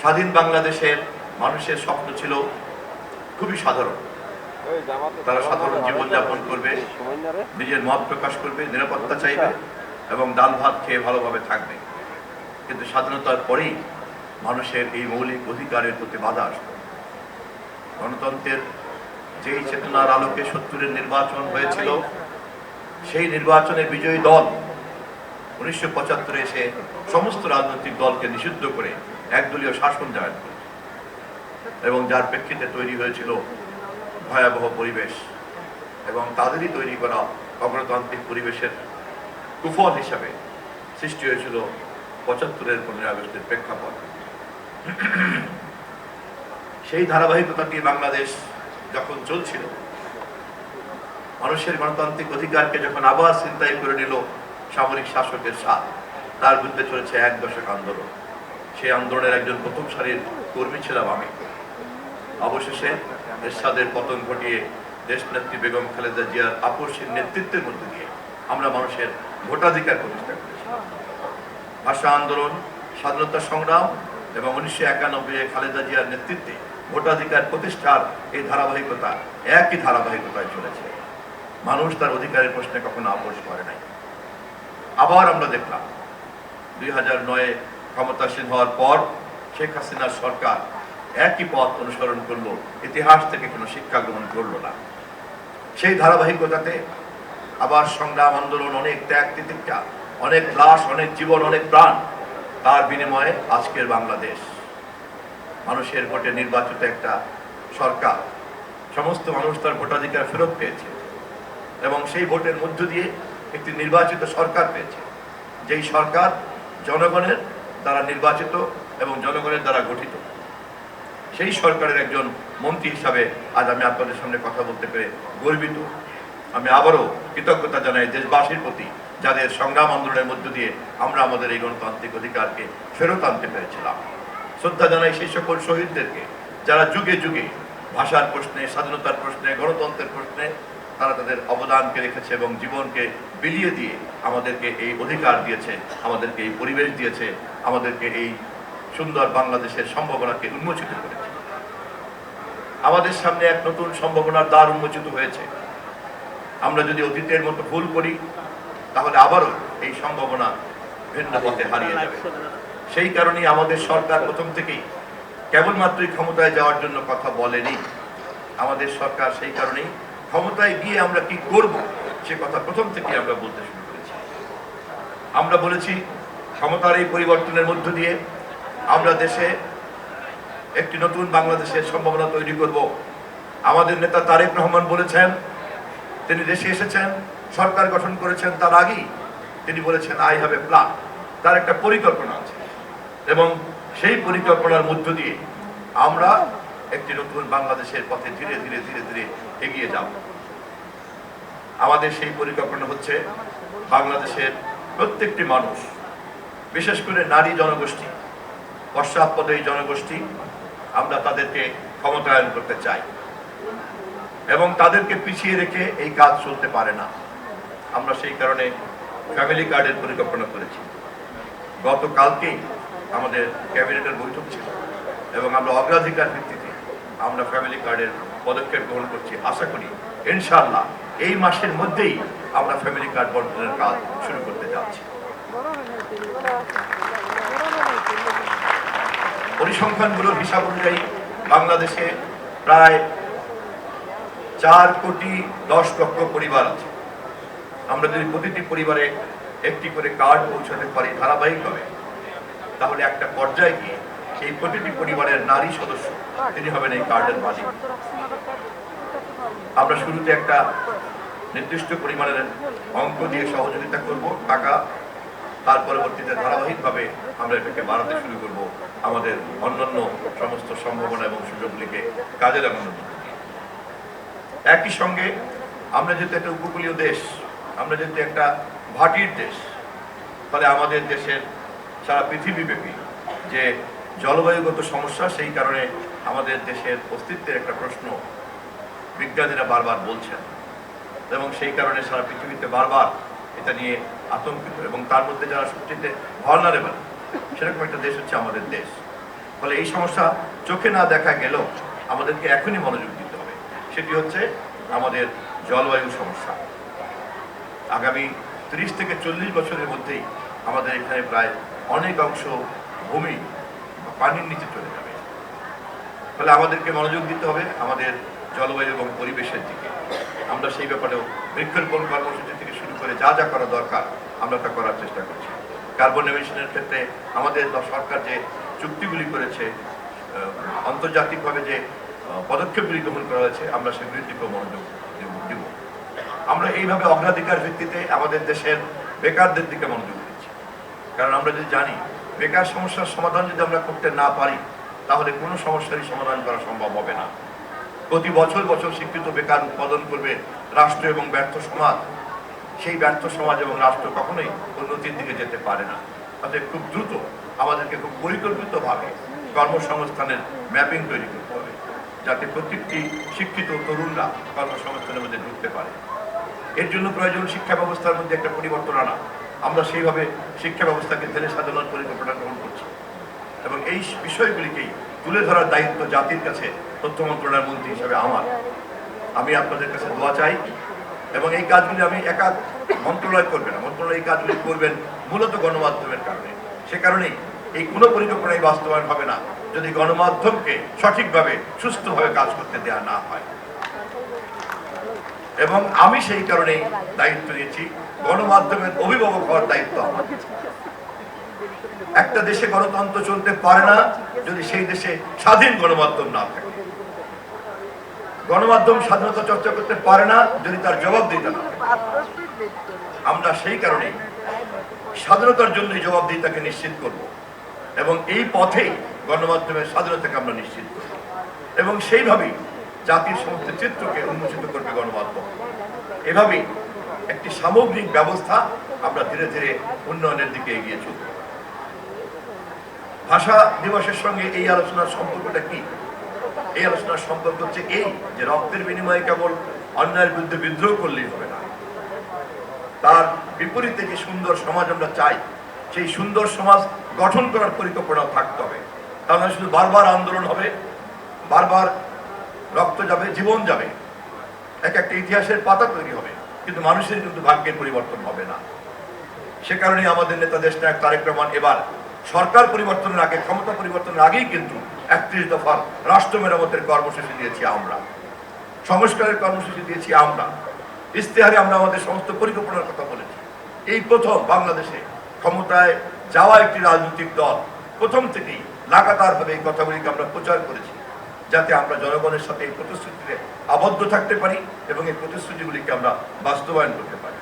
স্বাধীন বাংলাদেশের মানুষের স্বপ্ন ছিল খুবই সাধারণ। তারা সাধারণ জীবনযাপন করবে, নিজের মত প্রকাশ করবে, নিরাপত্তা চাইবে এবং ডাল ভাত খেয়ে ভালোভাবে থাকবে। কিন্তু স্বাধীনতার পরেই মানুষের এই মৌলিক অধিকারের প্রতি বাধা আসবে। গণতন্ত্রের যেই চেতনার আলোকে ৭০-এর নির্বাচন হয়েছিল, সেই নির্বাচনের বিজয়ী দল ১৯৭৫ এসে সমস্ত রাজনৈতিক দলকে নিষিদ্ধ করে একদলীয় শাসন জারি করে এবং যার প্রেক্ষিতে তৈরি হয়েছিল ভয়াবহ পরিবেশ এবং তাদেরই তৈরি করা অগণতান্ত্রিক পরিবেশের কুফল হিসাবে সৃষ্টি হয়েছিল ৭৫-এর ১৫ই আগস্টের প্রেক্ষাপট। সেই ধারাবাহিকতাটি বাংলাদেশ যখন চলছিল, মানুষের গণতান্ত্রিক অধিকারকে যখন আবার ছিনতাই করে নিল সামরিক শাসকের সাথ, তার বিরুদ্ধে চলেছে ১ দশক আন্দোলন। সেই আন্দোলনের একজন প্রথম সারির কর্মী ছিলাম আমি। অবশেষে এরশাদের পতন ঘটিয়ে দেশনেত্রী বেগম খালেদা জিয়ার আপসহীন নেতৃত্বের মধ্যে দিয়ে আমরা মানুষের ভোটাধিকার প্রতিষ্ঠা করেছি। ভাষা আন্দোলন, স্বাধীনতা সংগ্রাম এবং ১৯৯১-এ খালেদা জিয়ার নেতৃত্বে ভোটাধিকার প্রতিষ্ঠার এই ধারাবাহিকতা একই ধারাবাহিকতায় চলেছে। মানুষ তার অধিকারের প্রশ্নে কখনো আপোষ করে নাই। আবার আমরা দেখলাম ২০০৯-এ ক্ষমতাসীন হওয়ার পর শেখ হাসিনার সরকার একই পথ অনুসরণ করলো, ইতিহাস থেকে কোনো শিক্ষা গ্রহণ করলো না। সেই ধারাবাহিকতাতে আবার সংগ্রাম, আন্দোলন, অনেক ত্যাগ তিতিক্ষা, অনেক লাশ, অনেক জীবন, অনেক প্রাণ, তার বিনিময়ে আজকের বাংলাদেশ। মানুষের ভোটে নির্বাচিত একটা সরকার, সমস্ত মানুষ তার ভোটাধিকার ফেরত পেয়েছে এবং সেই ভোটের মধ্য দিয়ে একটি নির্বাচিত সরকার পেয়েছে, যেই সরকার জনগণের দ্বারা নির্বাচিত এবং জনগণের দ্বারা গঠিত। সেই সরকারের একজন মন্ত্রী হিসাবে আজ আমি আপনাদের সামনে কথা বলতে পেরে গর্বিত। আমি আবারও কৃতজ্ঞতা জানাই দেশবাসীর প্রতি, যাদের সংগ্রাম আন্দোলনের মধ্য দিয়ে আমরা আমাদের এই গণতান্ত্রিক অধিকারকে ফেরত আনতে পেরেছিলাম। শ্রদ্ধা জানাই সেই সকল শহীদদেরকে, যারা যুগে যুগে ভাষার প্রশ্নে, স্বাধীনতার প্রশ্নে, গণতন্ত্রের প্রশ্নে তারা তাদের অবদানকে রেখেছে এবং জীবনকে বিলিয়ে দিয়ে আমাদেরকে এই অধিকার দিয়েছে, আমাদেরকে এই পরিবেশ দিয়েছে, আমাদেরকে এই সুন্দর বাংলাদেশের সম্ভাবনাকে উন্মোচিত করেছে। আমাদের সামনে এক নতুন সম্ভাবনার দ্বার উন্মোচিত হয়েছে। আমরা যদি অতীতের মতো ভুল করি, তাহলে আবারও এই সম্ভাবনা ভিন্ন পথে হারিয়ে যাবে। সেই কারণেই আমাদের সরকার প্রথম থেকেই কেবলমাত্রই ক্ষমতায় যাওয়ার জন্য কথা বলেনি। আমাদের সরকার সেই কারণেই ক্ষমতায় গিয়ে আমরা কি করব সে কথা প্রথম থেকেই আমরা বলতে শুরু করেছি। আমরা বলেছি ক্ষমতার এই পরিবর্তনের মধ্য দিয়ে আমরা দেশে একটি নতুন বাংলাদেশের সম্ভাবনা তৈরি করব। আমাদের নেতা তারেক রহমান বলেছেন, তিনি দেশে এসেছেন, সরকার গঠন করেছেন, তার আগেই তিনি বলেছেন আই হ্যাভ এ প্ল্যান, তার একটা পরিকল্পনা আছে এবং সেই পরিকল্পনার মধ্য দিয়ে আমরা একটি নতুন বাংলাদেশের পথে ধীরে ধীরে ধীরে ধীরে এগিয়ে যাব। আমাদের সেই পরিকল্পনা হচ্ছে বাংলাদেশের প্রত্যেকটি মানুষ, বিশেষ করে নারী জনগোষ্ঠী, পশ্চাৎপদ এই জনগোষ্ঠী, আমরা তাদেরকে ক্ষমতায়ন করতে চাই এবং তাদেরকে পিছিয়ে রেখে এই কাজ চলতে পারে না। আমরা সেই কারণে ফ্যামিলি কার্ডের পরিকল্পনা করেছি। গতকালকেই আমাদের ক্যাবিনেটের বৈঠক ছিল এবং আমরা অগ্রাধিকার ভিত্তিতে আমরা ফ্যামিলি কার্ডের পদক্ষেপ গ্রহণ করছি। আশা করি ইনশাআল্লাহ এই মাসের মধ্যেই আমরা ফ্যামিলি কার্ড বন্টনের কাজ শুরু করতে যাচ্ছি। পরিসংখ্যানগুলোর হিসাব অনুযায়ী বাংলাদেশে প্রায় 4,10,00,000 পরিবার আছে। আমরা যদি প্রতিটি পরিবারে একটি করে কার্ড পৌঁছাতে পারি ধারাবাহিকভাবে, তাহলে একটা পর্যায়ে গিয়ে এই প্রতিটি পরিবারের নারী সদস্য তিনি হবেন এই কার্ডের মালিক। আমরা শুরুতে একটা নির্দিষ্ট পরিমাণের অঙ্ক দিয়ে সহযোগিতা করব, টাকা, তার পরবর্তীতে ধারাবাহিকভাবে আমরা এটাকে বাড়াতে শুরু করব আমাদের অন্যান্য সমস্ত সম্ভাবনা এবং সুযোগগুলিকে কাজে লাগানোর মধ্যে। একই সঙ্গে আমরা যেহেতু একটা উপকূলীয় দেশ, আমরা যেহেতু একটা ভাটির দেশ, ফলে আমাদের দেশের সারা পৃথিবীব্যাপী যে জলবায়ুগত সমস্যা, সেই কারণে আমাদের দেশের অস্তিত্বের একটা প্রশ্ন বিজ্ঞানীরা বারবার বলছেন এবং সেই কারণে সারা পৃথিবীতে বারবার এটা নিয়ে আতঙ্কিত এবং তার মধ্যে যারা সবচেয়ে ভালনারেবল সেরকম একটা দেশ হচ্ছে আমাদের দেশ। ফলে এই সমস্যা চোখে না দেখা গেলেও আমাদেরকে এখনই মনোযোগ দিতে হবে। সেটি হচ্ছে আমাদের জলবায়ু সমস্যা। আগামী 30 থেকে 40 বছরের মধ্যেই আমাদের এখানে প্রায় অনেক অংশ ভূমি পানির নিচে চলে যাবে। ফলে আমাদেরকে মনোযোগ দিতে হবে আমাদের জলবায়ু এবং পরিবেশের দিকে। আমরা সেই ব্যাপারেও বৃক্ষরোপণ কর্মসূচি থেকে শুরু করে যা যা করা দরকার আমরা তা করার চেষ্টা করছি। কার্বন এমিশনের ক্ষেত্রে আমাদের সরকার যে চুক্তিগুলি করেছে, আন্তর্জাতিকভাবে যে পদক্ষেপগুলি গ্রহণ করা হয়েছে, আমরা সেগুলির দিকেও মনোযোগ দিব। আমরা এইভাবে অগ্রাধিকার ভিত্তিতে আমাদের দেশের বেকারদের দিকে মনোযোগ দিচ্ছি। কারণ আমরা যদি জানি বেকার সমস্যার সমাধান যদি আমরা করতে না পারি তাহলে কোনো সমস্যারই সমাধান করা সম্ভব হবে না। প্রতি বছর বছর শিক্ষিত বেকার উৎপাদন করবে রাষ্ট্র এবং ব্যর্থ সমাজ। সেই ব্যর্থ সমাজ এবং রাষ্ট্র কখনোই উন্নতির দিকে যেতে পারে না। অতএব খুব দ্রুত আমাদেরকে খুব পরিকল্পিতভাবে কর্মসংস্থানের ম্যাপিং তৈরি করতে হবে, যাতে প্রত্যেকটি শিক্ষিত তরুণরা কর্মসংস্থানের মধ্যে ঢুকতে পারে। এর জন্য প্রয়োজন শিক্ষা ব্যবস্থার মধ্যে একটা পরিবর্তন আনা। আমরা সেইভাবে শিক্ষা ব্যবস্থাকে ঢেলে সাজানোর পরিকল্পনা গ্রহণ করছি এবং এই বিষয়গুলিকেই তুলে ধরার দায়িত্ব জাতির কাছে তথ্য মন্ত্রণালয়ের মন্ত্রী হিসাবে আমার। আমি আপনাদের কাছে দোয়া চাই এবং এই কাজগুলি আমি একা মন্ত্রণালয় করবে না, মন্ত্রণালয় এই কাজগুলি করবেন মূলত গণমাধ্যমের কারণে। সে কারণেই এই কোনো পরিকল্পনাই বাস্তবায়ন হবে না যদি গণমাধ্যমকে সঠিকভাবে সুস্থভাবে কাজ করতে দেওয়া না হয়। এবং আমি সেই কারণেই দায়িত্ব নিয়েছি, গণমাধ্যমের অভিভাবক হওয়ার দায়িত্ব আমার। একটা দেশে গণতন্ত্র চলতে পারে না যদি সেই দেশে স্বাধীন গণমাধ্যম না থাকে। গণমাধ্যম স্বাধীনতা চর্চা করতে পারে না যদি তার জবাবদিহিতা না থাকে। আমরা সেই কারণেই স্বাধীনতার জন্য জবাবদিহিতাকে নিশ্চিত করব এবং এই পথেই গণমাধ্যমের স্বাধীনতাকে আমরা নিশ্চিত করব এবং সেইভাবেই জাতির সমস্ত চিত্রকে উন্মোচিত করবে গণমাধ্যম। এভাবেই একটি সামগ্রিক ব্যবস্থা আমরা ধীরে ধীরে উন্নয়নের দিকে এগিয়ে চলব। ভাষা দিবসের সঙ্গে এই আলোচনার সম্পর্কটা কি? এই আলোচনার সম্পর্ক হচ্ছে এই যে রক্তের বিনিময়ে কেবল অন্যায়ের বিরুদ্ধে বিদ্রোহ করলেই হবে না, তার বিপরীতে যে সুন্দর সমাজ আমরা চাই সেই সুন্দর সমাজ গঠন করার পরিকল্পনা থাকতে হবে। তাহলে শুধু বারবার আন্দোলন হবে, বারবার রক্ত যাবে, জীবন যাবে, এক একটা ইতিহাসের পাতা তৈরি হবে, কিন্তু মানুষের কিন্তু ভাগ্যের পরিবর্তন হবে না। সে কারণে আমাদের নেতা দেশ নায়ক তারেক রহমান এবার সরকার পরিবর্তনের আগে, ক্ষমতা পরিবর্তনের আগেই কিন্তু 31 দফার রাষ্ট্র মেরামতের কর্মসূচি দিয়েছি আমরা, সংস্কারের কর্মসূচি দিয়েছি আমরা, ইশতেহারে আমরা আমাদের সমস্ত পরিকল্পনার কথা বলেছি। এই প্রথম বাংলাদেশে ক্ষমতায় যাওয়া একটি রাজনৈতিক দল প্রথম থেকেই লাগাতারভাবে এই কথাগুলিকে আমরা প্রচার করেছি, যাতে আমরা জনগণের সাথে এই প্রতিশ্রুতিতে আবদ্ধ থাকতে পারি এবং এই প্রতিশ্রুতিগুলিকে আমরা বাস্তবায়ন করতে পারি।